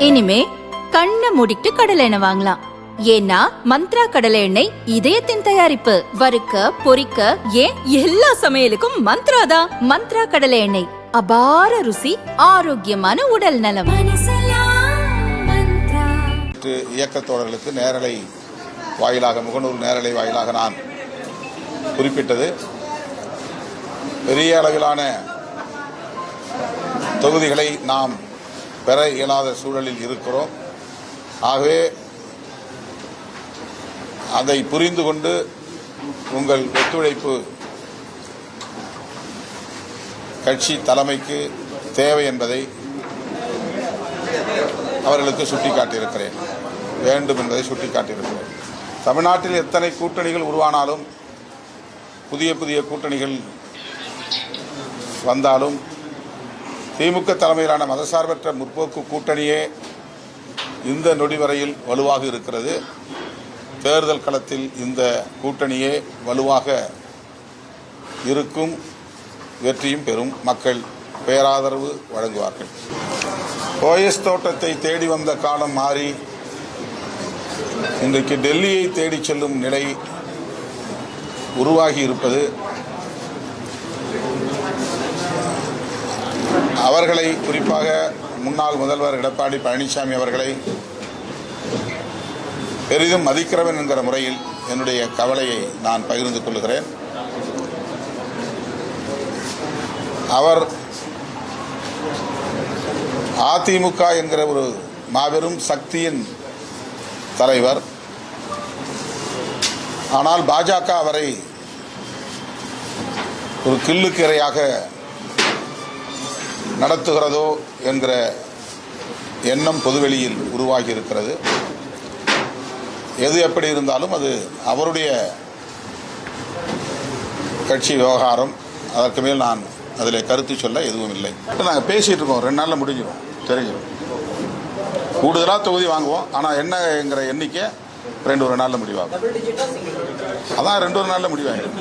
இனிமே கண்ணை மூடிட்டு கடலை எண்ணெய் வாங்கலாம். ஏன்னா மந்த்ரா கடலை எண்ணெய் இதயத்தின் தயாரிப்பு. வறுக்க பொரிக்க ஏன் எல்லா சமையலுக்கும் மந்த்ரா தான். மந்த்ரா கடலை எண்ணெய், அபார ருசி, ஆரோக்கியமான உடல் நலம். இயக்கத்தோழர்களுக்கு நேரலை வாயிலாக, முகநூல் நேரலை வாயிலாக நான் குறிப்பிட்டது, பெரிய அளவிலான தொகுதிகளை நாம் பெற இயலாத சூழலில் இருக்கிறோம். ஆகவே அதை புரிந்து கொண்டு உங்கள் ஒத்துழைப்பு கட்சி தலைமைக்கு தேவை என்பதை அவர்களுக்கு சுட்டிக்காட்டியிருக்கிறேன், வேண்டும் என்பதை சுட்டிக்காட்டியிருக்கிறேன். தமிழ்நாட்டில் எத்தனை கூட்டணிகள் உருவானாலும், புதிய புதிய கூட்டணிகள் வந்தாலும், திமுக தலைமையிலான மதசார்பற்ற முற்போக்கு கூட்டணியே இந்த நொடி வரையில் வலுவாக இருக்கிறது. தேர்தல் களத்தில் இந்த கூட்டணியே வலுவாக இருக்கும், வெற்றியும் பெறும், மக்கள் பேராதரவு வழங்குவார்கள். ஓஎஸ் தோட்டத்தை தேடி வந்த காலம் மாறி இன்றைக்கு டெல்லியை தேடி செல்லும் நிலை உருவாகி இருப்பது அவர்களை, குறிப்பாக முன்னாள் முதல்வர் எடப்பாடி பழனிசாமி அவர்களை பெரிதும் மதிக்கிறவன் என்கிற முறையில் என்னுடைய கவலையை நான் பகிர்ந்து கொள்கிறேன். அவர் அதிமுக என்கிற ஒரு மாபெரும் சக்தியின் தலைவர். ஆனால் பாஜக அவரை ஒரு கில்லுக்கிரையாக நடத்துகிறதோ என்கிற எண்ணம் பொதுவெளியில் உருவாகி இருக்கிறது. எது எப்படி இருந்தாலும் அது அவருடைய கட்சி விவகாரம். அதற்கு மேல் நான் அதில் கருத்து சொல்ல எதுவும் இல்லை. நாங்கள் பேசிகிட்டு இருக்கோம், 2 நாளில் முடிஞ்சிடும், தெரிஞ்சிடும். கூடுதலாக தொகுதி வாங்குவோம், ஆனால் என்னங்கிற எண்ணிக்கை 2-1 நாளில் முடிவாகும். அதான் 2-1 நாளில் முடிவாகும்.